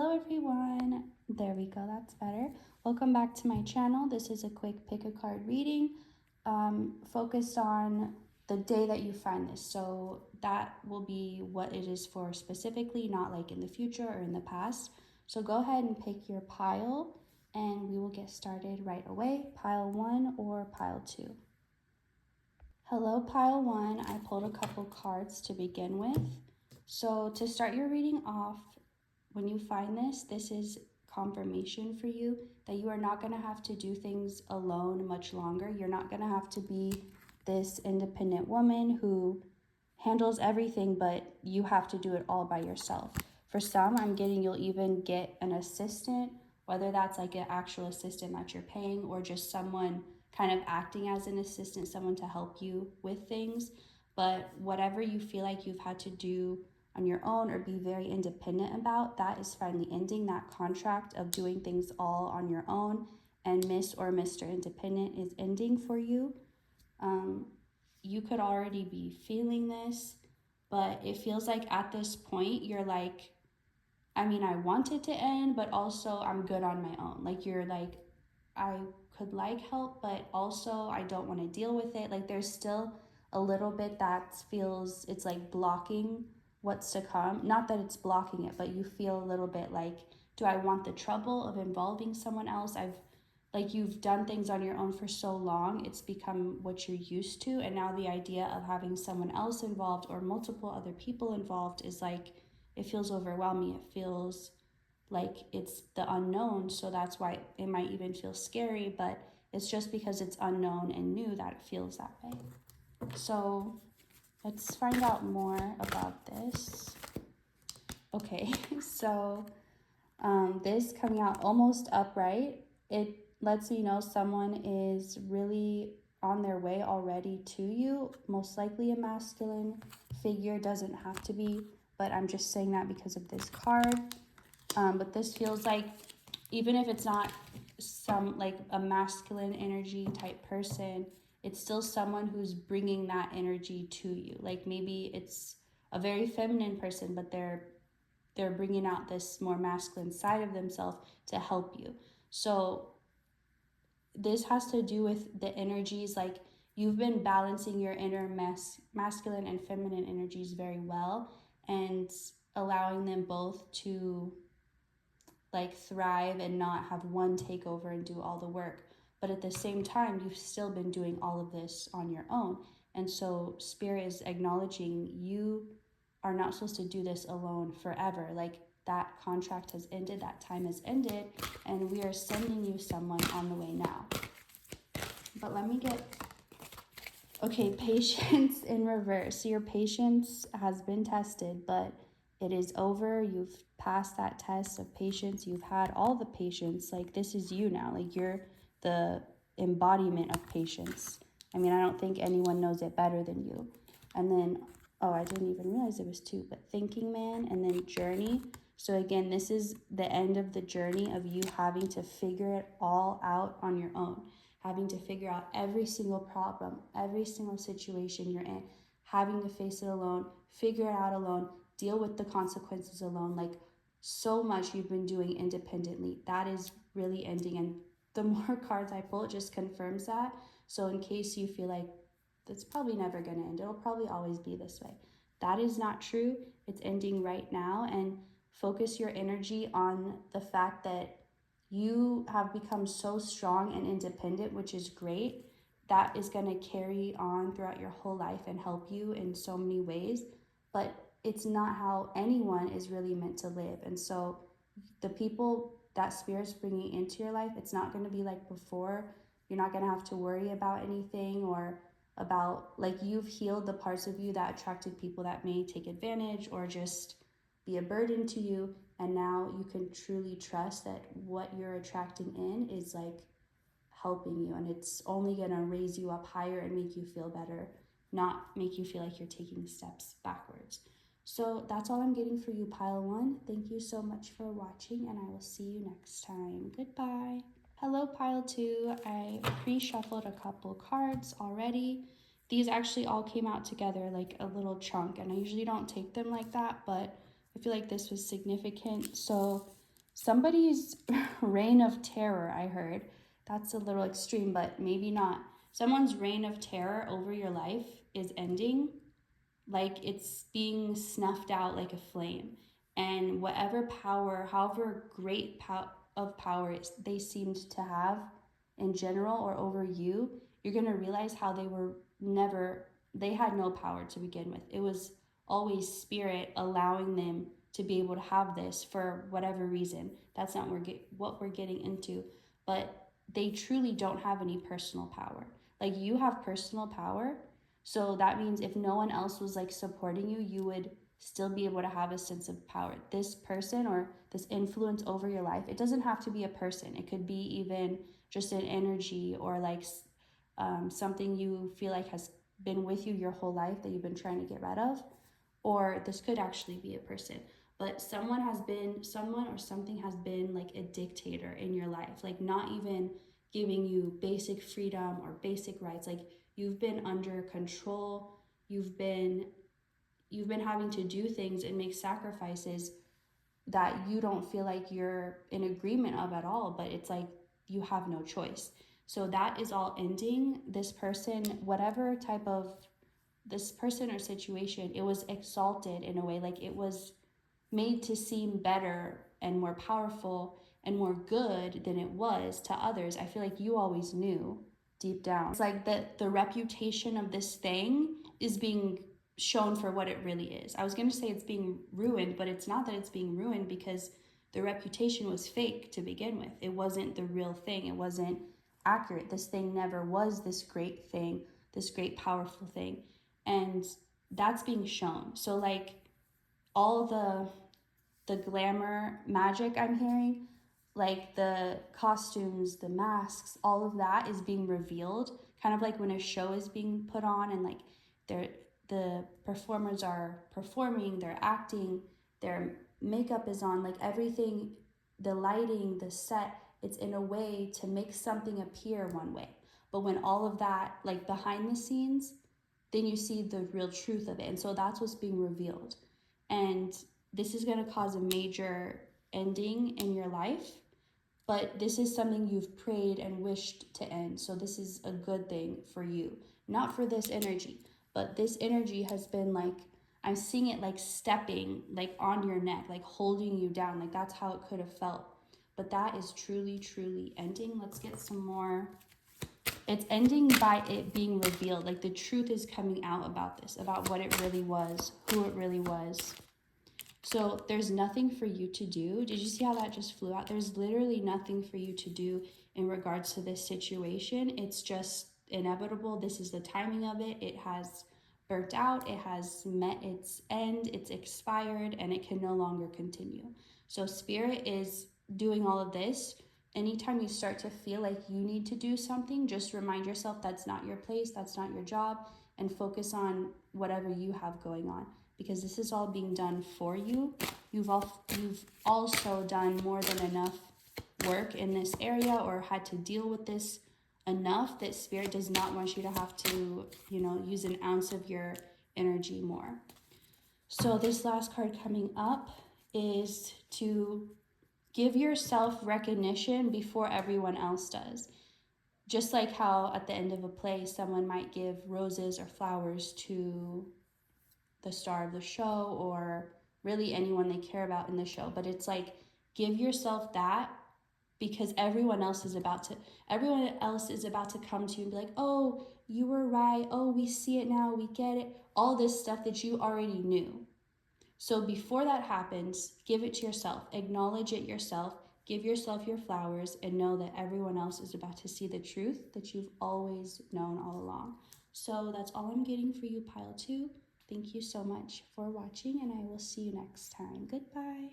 Hello everyone. There we go, that's better. Welcome back to my channel. This is a quick pick a card reading focused on the day that you find this. So that will be what it is for specifically, not like in the future or in the past. So go ahead and pick your pile and we will get started right away. Pile 1 or pile 2. Hello pile 1. I pulled a couple cards to begin with. So to start your reading off, when you find this, this is confirmation for you that you are not going to have to do things alone much longer. You're not going to have to be this independent woman who handles everything, but you have to do it all by yourself. For some, I'm getting you'll even get an assistant, whether that's like an actual assistant that you're paying or just someone kind of acting as an assistant, someone to help you with things. But whatever you feel like you've had to do on your own or be very independent about, that is finally ending. That contract of doing things all on your own and Miss or Mr. Independent is ending for you. You could already be feeling this, but it feels like at this point you're like, I mean, I want it to end, but also I'm good on my own. Like you're like, I could like help, but also I don't want to deal with it. Like there's still a little bit that feels it's like blocking what's to come. Not that it's blocking it, but you feel a little bit like, do I want the trouble of involving someone else? You've done things on your own for so long, it's become what you're used to, and now the idea of having someone else involved or multiple other people involved is like, it feels overwhelming. It feels like it's the unknown, so that's why it might even feel scary, but it's just because it's unknown and new that it feels that way. So let's find out more about this. Okay, so this coming out almost upright, it lets you know someone is really on their way already to you, most likely a masculine figure, doesn't have to be, but I'm just saying that because of this card. But this feels like, even if it's not some like a masculine energy type person, it's still someone who's bringing that energy to you. Like maybe it's a very feminine person, but they're bringing out this more masculine side of themselves to help you. So this has to do with the energies, like you've been balancing your inner masculine and feminine energies very well and allowing them both to like thrive and not have one take over and do all the work. But at the same time, you've still been doing all of this on your own. And so Spirit is acknowledging you are not supposed to do this alone forever. Like that contract has ended, that time has ended, and we are sending you someone on the way now. But let me get, okay, patience in reverse. Your patience has been tested, but it is over. You've passed that test of patience. You've had all the patience. Like this is you now. Like you're the embodiment of patience. I mean, I don't think anyone knows it better than you. And then, oh, I didn't even realize it was 2, but thinking man and then journey. So again, this is the end of the journey of you having to figure it all out on your own, having to figure out every single problem, every single situation you're in, having to face it alone, figure it out alone, deal with the consequences alone. Like so much you've been doing independently, that is really ending. And the more cards I pull, it just confirms that. So in case you feel like that's probably never going to end, it'll probably always be this way, that is not true. It's ending right now. And focus your energy on the fact that you have become so strong and independent, which is great. That is going to carry on throughout your whole life and help you in so many ways. But it's not how anyone is really meant to live. And so the people that Spirit's bringing into your life, it's not going to be like before. You're not going to have to worry about anything, or about like you've healed the parts of you that attracted people that may take advantage or just be a burden to you. And now you can truly trust that what you're attracting in is like helping you, and it's only going to raise you up higher and make you feel better, not make you feel like you're taking steps backwards. So that's all I'm getting for you, pile 1. Thank you so much for watching, and I will see you next time. Goodbye. Hello, pile 2. I pre-shuffled a couple cards already. These actually all came out together like a little chunk, and I usually don't take them like that, but I feel like this was significant. So somebody's reign of terror, I heard. That's a little extreme, but maybe not. Someone's reign of terror over your life is ending, like it's being snuffed out like a flame. And whatever power, however great of power they seemed to have in general or over you, you're going to realize how they were never, they had no power to begin with. It was always spirit allowing them to be able to have this for whatever reason. That's not what we're getting into. But they truly don't have any personal power. Like you have personal power, so that means if no one else was like supporting you, you would still be able to have a sense of power. This person or this influence over your life, it doesn't have to be a person. It could be even just an energy or like something you feel like has been with you your whole life that you've been trying to get rid of. Or this could actually be a person. But someone or something has been like a dictator in your life, like not even giving you basic freedom or basic rights. Like you've been under control, you've been having to do things and make sacrifices that you don't feel like you're in agreement of at all, but it's like you have no choice. So that is all ending. This person, whatever type of this person or situation, it was exalted in a way, like it was made to seem better and more powerful and more good than it was to others. I feel like you always knew deep down. It's like the reputation of this thing is being shown for what it really is. I was going to say it's being ruined, but it's not that it's being ruined because the reputation was fake to begin with. It wasn't the real thing. It wasn't accurate. This thing never was this great thing, this great powerful thing. And that's being shown. So like all the glamour magic I'm hearing, like the costumes, the masks, all of that is being revealed, kind of like when a show is being put on and like the performers are performing, they're acting, their makeup is on, like everything, the lighting, the set, it's in a way to make something appear one way. But when all of that, like behind the scenes, then you see the real truth of it. And so that's what's being revealed. And this is going to cause a major ending in your life, but this is something you've prayed and wished to end. So this is a good thing for you, not for this energy, but this energy has been like, I'm seeing it like stepping like on your neck, like holding you down. Like that's how it could have felt. But that is truly, truly ending. Let's get some more. It's ending by it being revealed. Like the truth is coming out about this, about what it really was, who it really was. So there's nothing for you to do. Did you see how that just flew out? There's literally nothing for you to do in regards to this situation. It's just inevitable. This is the timing of it. It has burnt out. It has met its end. It's expired and it can no longer continue. So spirit is doing all of this. Anytime you start to feel like you need to do something, just remind yourself that's not your place, that's not your job, and focus on whatever you have going on, because this is all being done for you. You've also done more than enough work in this area or had to deal with this enough that spirit does not want you to have to, use an ounce of your energy more. So this last card coming up is to give yourself recognition before everyone else does. Just like how at the end of a play, someone might give roses or flowers to the star of the show or really anyone they care about in the show. But it's like, give yourself that, because everyone else is about to come to you and be like, oh, you were right. Oh, we see it now. We get it. All this stuff that you already knew. So before that happens, give it to yourself. Acknowledge it yourself. Give yourself your flowers and know that everyone else is about to see the truth that you've always known all along. So that's all I'm getting for you, Pile 2. Thank you so much for watching, and I will see you next time. Goodbye.